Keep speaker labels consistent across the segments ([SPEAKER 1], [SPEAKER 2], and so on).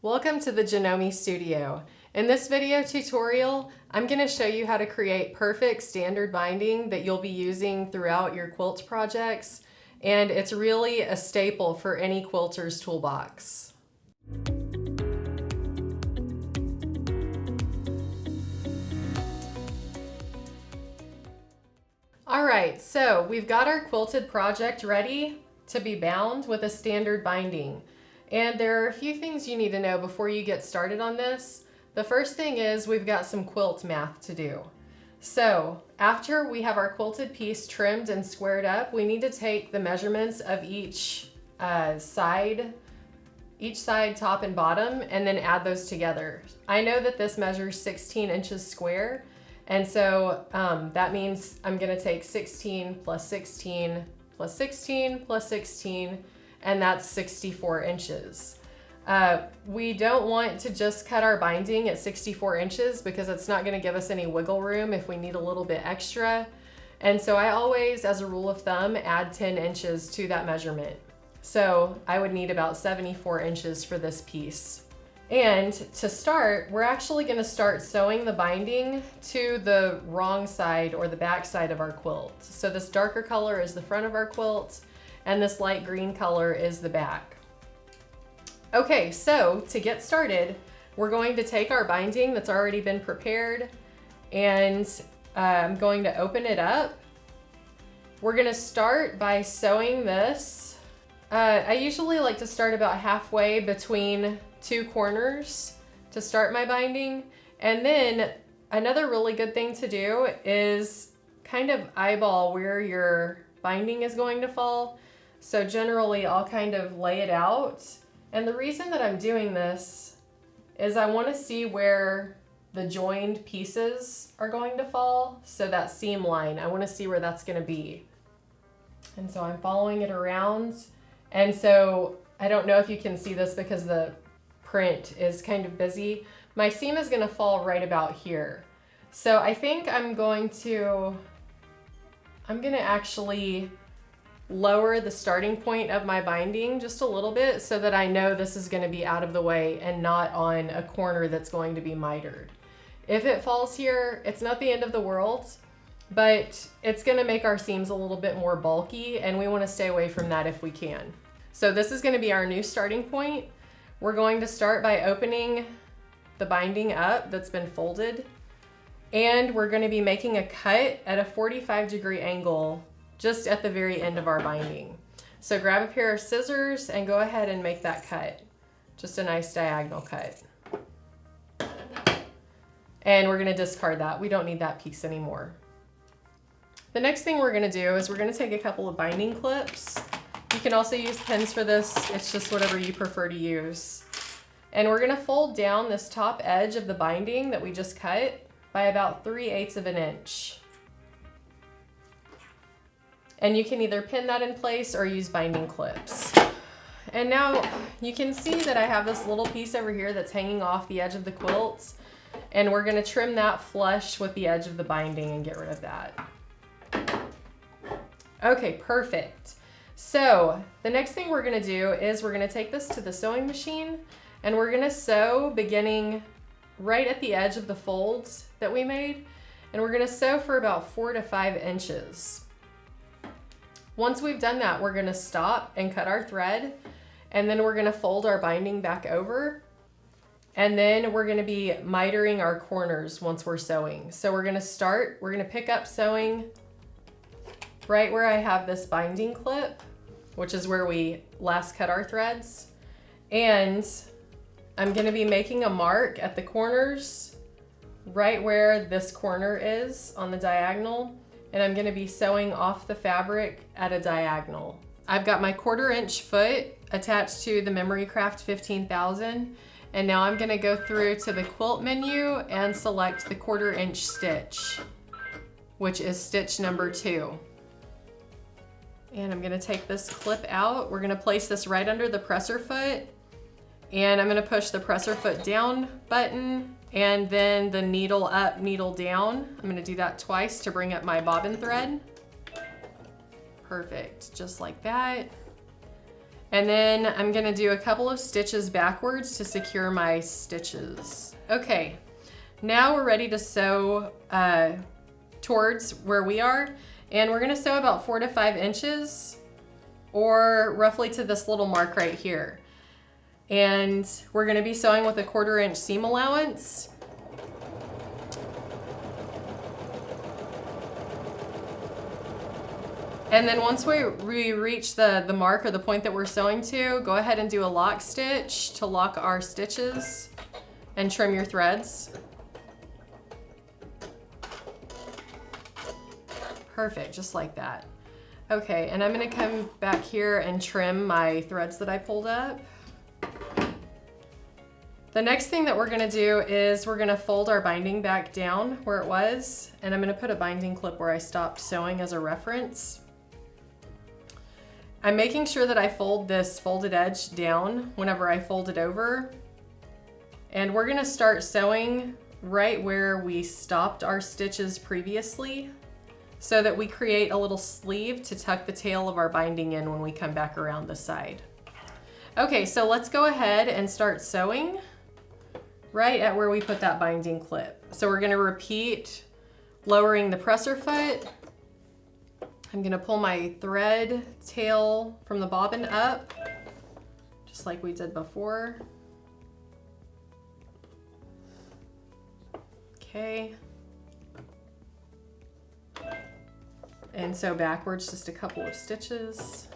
[SPEAKER 1] Welcome to the Janome studio. In this video tutorial, I'm going to show you how to create perfect standard binding that you'll be using throughout your quilt projects, and it's really a staple for any quilter's toolbox. Alright, so we've got our quilted project ready to be bound with a standard binding. And there are a few things you need to know before you get started on this. The first thing is we've got some quilt math to do. So after we have our quilted piece trimmed and squared up, we need to take the measurements of each side, top and bottom, and then add those together. I know that this measures 16 inches square, and so that means I'm gonna take 16 plus 16 plus 16 plus 16, and that's 64 inches. We don't want to just cut our binding at 64 inches because it's not gonna give us any wiggle room if we need a little bit extra. And so I always, as a rule of thumb, add 10 inches to that measurement. So I would need about 74 inches for this piece. And to start, we're actually gonna start sewing the binding to the wrong side or the back side of our quilt. So this darker color is the front of our quilt, and this light green color is the back. Okay, so to get started, we're going to take our binding that's already been prepared, and I'm going to open it up. We're gonna start by sewing this. I usually like to start about halfway between two corners to start my binding. And then another really good thing to do is kind of eyeball where your binding is going to fall. So generally I'll kind of lay it out. And the reason that I'm doing this is I want to see where the joined pieces are going to fall. So that seam line, I want to see where that's going to be. And so I'm following it around. And so I don't know if you can see this because the print is kind of busy. My seam is going to fall right about here. So I think I'm going to actually lower the starting point of my binding just a little bit so that I know this is going to be out of the way and not on a corner that's going to be mitered. If it falls here, it's not the end of the world, but it's going to make our seams a little bit more bulky, and we want to stay away from that if we can. So this is going to be our new starting point. We're going to start by opening the binding up that's been folded, and we're going to be making a cut at a 45-degree angle just at the very end of our binding. So grab a pair of scissors and go ahead and make that cut. Just a nice diagonal cut. And we're gonna discard that. We don't need that piece anymore. The next thing we're gonna do is we're gonna take a couple of binding clips. You can also use pins for this. It's just whatever you prefer to use. And we're gonna fold down this top edge of the binding that we just cut by about 3/8 of an inch. And you can either pin that in place or use binding clips. And now you can see that I have this little piece over here that's hanging off the edge of the quilt, and we're gonna trim that flush with the edge of the binding and get rid of that. Okay, perfect. So the next thing we're gonna do is we're gonna take this to the sewing machine, and we're gonna sew beginning right at the edge of the folds that we made, and we're gonna sew for about 4 to 5 inches. Once we've done that, we're gonna stop and cut our thread, and then we're gonna fold our binding back over, and then we're gonna be mitering our corners once we're sewing. So we're gonna pick up sewing right where I have this binding clip, which is where we last cut our threads. And I'm gonna be making a mark at the corners right where this corner is on the diagonal. And I'm gonna be sewing off the fabric at a diagonal. I've got my 1/4 inch foot attached to the Memory Craft 15,000. And now I'm gonna go through to the quilt menu and select the 1/4 inch stitch, which is stitch number 2. And I'm gonna take this clip out. We're gonna place this right under the presser foot. And I'm gonna push the presser foot down button and then the needle up, needle down. I'm gonna do that twice to bring up my bobbin thread. Perfect, just like that. And then I'm gonna do a couple of stitches backwards to secure my stitches. Okay, now we're ready to sew towards where we are. And we're gonna sew about 4 to 5 inches, or roughly to this little mark right here. And we're gonna be sewing with a 1/4 inch seam allowance. And then once we reach the mark or the point that we're sewing to, go ahead and do a lock stitch to lock our stitches and trim your threads. Perfect, just like that. Okay, and I'm gonna come back here and trim my threads that I pulled up. The next thing that we're gonna do is we're gonna fold our binding back down where it was, and I'm gonna put a binding clip where I stopped sewing as a reference. I'm making sure that I fold this folded edge down whenever I fold it over. And we're gonna start sewing right where we stopped our stitches previously, so that we create a little sleeve to tuck the tail of our binding in when we come back around the side. Okay, so let's go ahead and start sewing right at where we put that binding clip. So we're gonna repeat lowering the presser foot. I'm gonna pull my thread tail from the bobbin up, just like we did before. Okay. And sew backwards just a couple of stitches.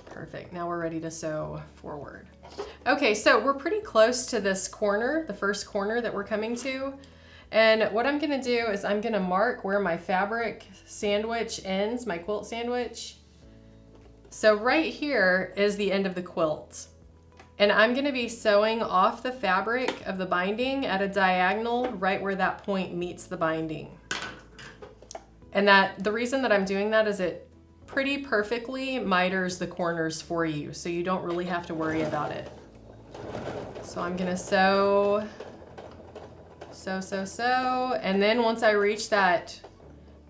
[SPEAKER 1] Perfect, now we're ready to sew forward. Okay, so we're pretty close to this corner, the first corner that we're coming to. And what I'm gonna do is I'm gonna mark where my fabric sandwich ends, my quilt sandwich. So right here is the end of the quilt. And I'm gonna be sewing off the fabric of the binding at a diagonal right where that point meets the binding. And the reason that I'm doing that is it pretty perfectly miters the corners for you, so you don't really have to worry about it. So I'm gonna sew, and then once I reach that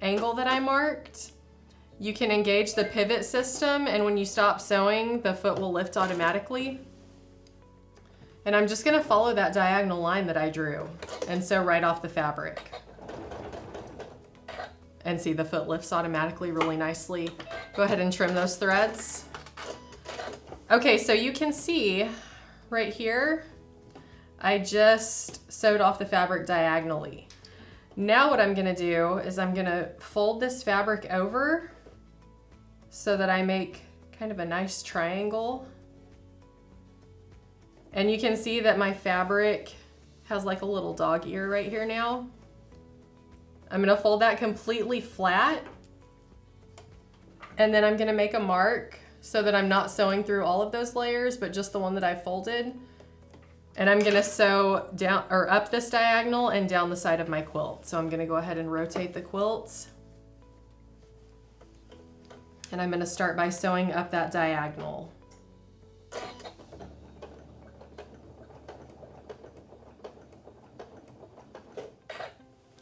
[SPEAKER 1] angle that I marked, you can engage the pivot system, and when you stop sewing, the foot will lift automatically. And I'm just gonna follow that diagonal line that I drew and sew right off the fabric. And see, the foot lifts automatically really nicely. Go ahead and trim those threads. Okay, so you can see right here, I just sewed off the fabric diagonally. Now what I'm gonna do is I'm gonna fold this fabric over so that I make kind of a nice triangle. And you can see that my fabric has like a little dog ear right here now. I'm gonna fold that completely flat, and then I'm gonna make a mark so that I'm not sewing through all of those layers, but just the one that I folded. And I'm gonna sew down or up this diagonal and down the side of my quilt. So I'm gonna go ahead and rotate the quilt. And I'm gonna start by sewing up that diagonal.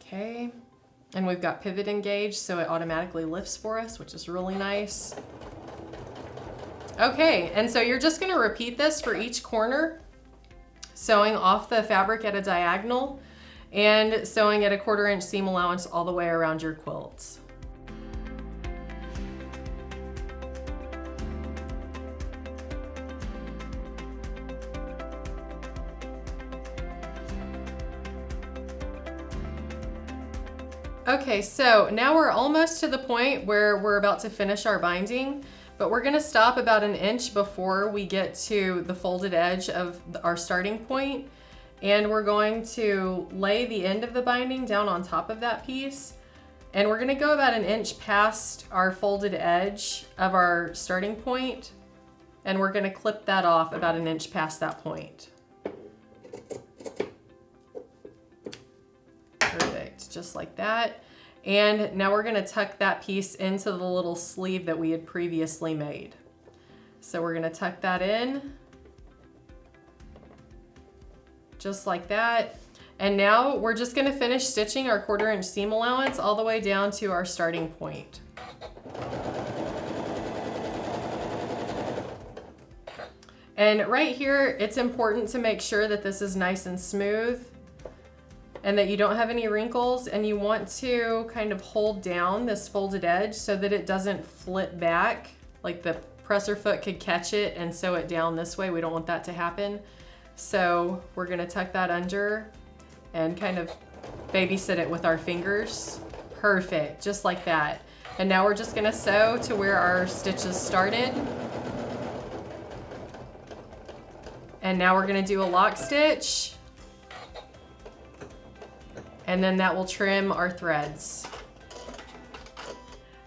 [SPEAKER 1] Okay, and we've got pivot engaged, so it automatically lifts for us, which is really nice. Okay, and so you're just gonna repeat this for each corner, sewing off the fabric at a diagonal and sewing at a 1/4 inch seam allowance all the way around your quilt. Okay, so now we're almost to the point where we're about to finish our binding, but we're gonna stop about 1 inch before we get to the folded edge of our starting point, and we're going to lay the end of the binding down on top of that piece, and we're gonna go about 1 inch past our folded edge of our starting point, and we're gonna clip that off about 1 inch past that point. Perfect, just like that. And now we're gonna tuck that piece into the little sleeve that we had previously made. So we're gonna tuck that in, just like that. And now we're just gonna finish stitching our 1/4 inch seam allowance all the way down to our starting point. And right here, it's important to make sure that this is nice and smooth and that you don't have any wrinkles, and you want to kind of hold down this folded edge so that it doesn't flip back, like the presser foot could catch it and sew it down this way. We don't want that to happen. So we're gonna tuck that under and kind of babysit it with our fingers. Perfect, just like that. And now we're just gonna sew to where our stitches started. And now we're gonna do a lock stitch. And then that will trim our threads.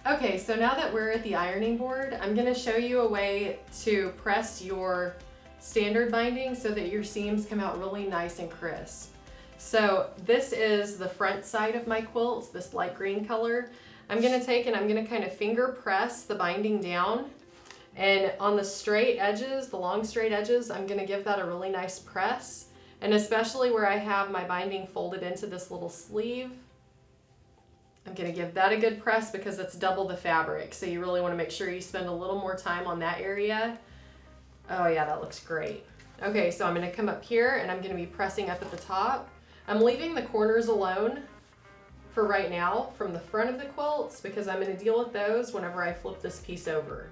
[SPEAKER 1] Okay, so now that we're at the ironing board, I'm gonna show you a way to press your standard binding so that your seams come out really nice and crisp. So this is the front side of my quilts, this light green color. I'm gonna take and I'm gonna kind of finger press the binding down. And on the straight edges, the long straight edges, I'm gonna give that a really nice press. And especially where I have my binding folded into this little sleeve, I'm gonna give that a good press because it's double the fabric. So you really wanna make sure you spend a little more time on that area. Oh yeah, that looks great. Okay, so I'm gonna come up here and I'm gonna be pressing up at the top. I'm leaving the corners alone for right now from the front of the quilts because I'm gonna deal with those whenever I flip this piece over.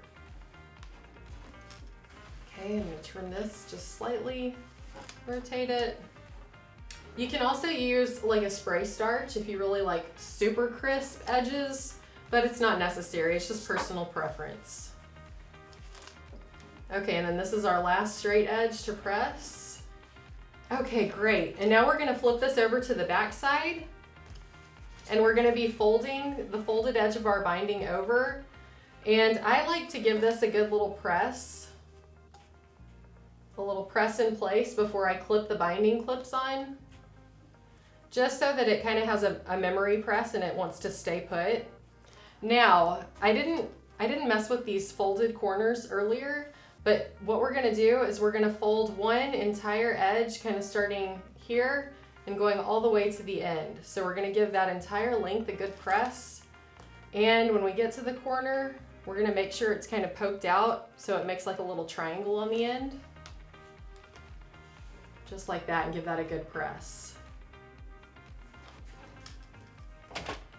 [SPEAKER 1] Okay, I'm gonna trim this just slightly, rotate it. You can also use like a spray starch if you really like super crisp edges, but it's not necessary, it's just personal preference. Okay, and then this is our last straight edge to press. Okay, great. And now we're gonna flip this over to the back side and we're gonna be folding the folded edge of our binding over. And I like to give this a good little press in place before I clip the binding clips on, just so that it kind of has a memory press and it wants to stay put. Now, I didn't mess with these folded corners earlier, but what we're gonna do is we're gonna fold one entire edge, kind of starting here and going all the way to the end. So we're gonna give that entire length a good press. And when we get to the corner, we're gonna make sure it's kind of poked out so it makes like a little triangle on the end. Just like that, and give that a good press.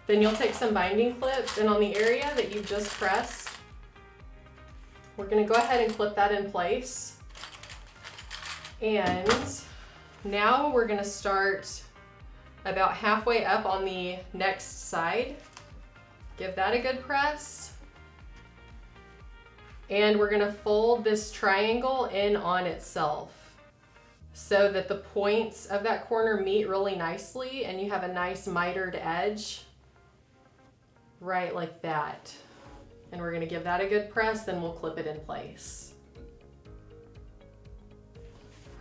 [SPEAKER 1] Then you'll take some binding clips, and on the area that you've just pressed, we're gonna go ahead and clip that in place. And now we're gonna start about halfway up on the next side. Give that a good press. And we're gonna fold this triangle in on itself so that the points of that corner meet really nicely and you have a nice mitered edge, right like that. And we're gonna give that a good press, then we'll clip it in place.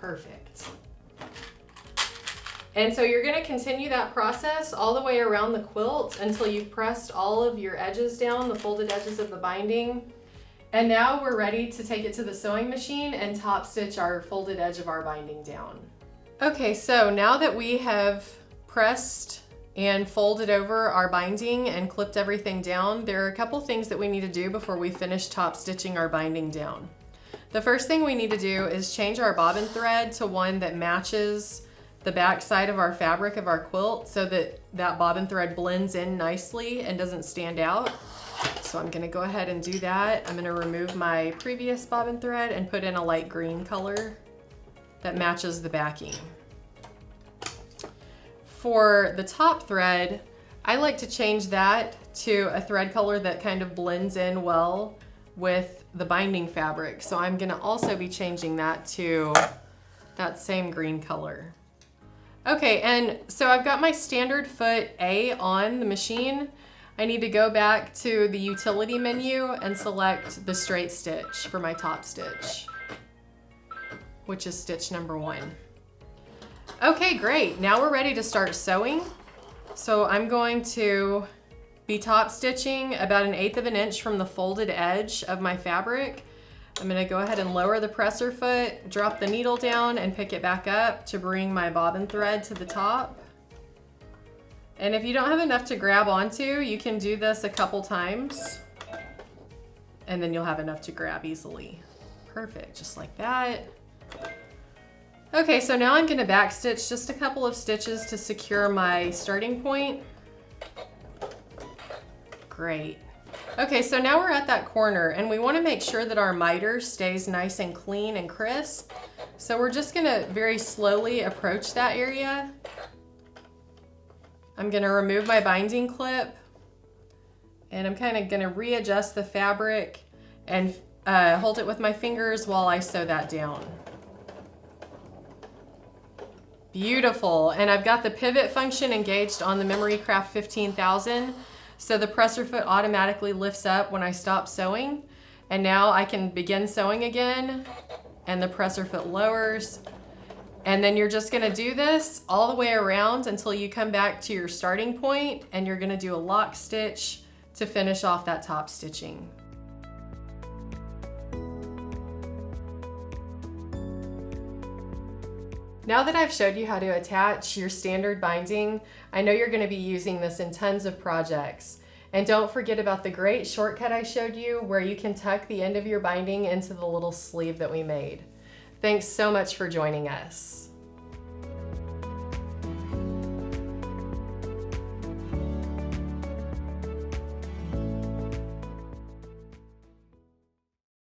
[SPEAKER 1] Perfect. And so you're gonna continue that process all the way around the quilt until you've pressed all of your edges down, the folded edges of the binding. And now we're ready to take it to the sewing machine and top stitch our folded edge of our binding down. Okay, so now that we have pressed and folded over our binding and clipped everything down, there are a couple things that we need to do before we finish top stitching our binding down. The first thing we need to do is change our bobbin thread to one that matches the back side of our fabric of our quilt so that that bobbin thread blends in nicely and doesn't stand out. So I'm gonna go ahead and do that. I'm gonna remove my previous bobbin thread and put in a light green color that matches the backing. For the top thread, I like to change that to a thread color that kind of blends in well with the binding fabric. So I'm gonna also be changing that to that same green color. Okay, and so I've got my standard foot A on the machine. I need to go back to the utility menu and select the straight stitch for my top stitch, which is stitch number 1. Okay, great. Now we're ready to start sewing. So I'm going to be top stitching about 1/8 of an inch from the folded edge of my fabric. I'm gonna go ahead and lower the presser foot, drop the needle down and pick it back up to bring my bobbin thread to the top. And if you don't have enough to grab onto, you can do this a couple times and then you'll have enough to grab easily. Perfect, just like that. Okay, so now I'm gonna backstitch just a couple of stitches to secure my starting point. Great. Okay, so now we're at that corner and we wanna make sure that our miter stays nice and clean and crisp. So we're just gonna very slowly approach that area. I'm gonna remove my binding clip and I'm kind of gonna readjust the fabric and hold it with my fingers while I sew that down. Beautiful, and I've got the pivot function engaged on the Memory Craft 15,000, so the presser foot automatically lifts up when I stop sewing, and now I can begin sewing again, and the presser foot lowers, and then you're just gonna do this all the way around until you come back to your starting point, and you're gonna do a lock stitch to finish off that top stitching. Now that I've showed you how to attach your standard binding, I know you're going to be using this in tons of projects. And don't forget about the great shortcut I showed you where you can tuck the end of your binding into the little sleeve that we made. Thanks so much for joining us.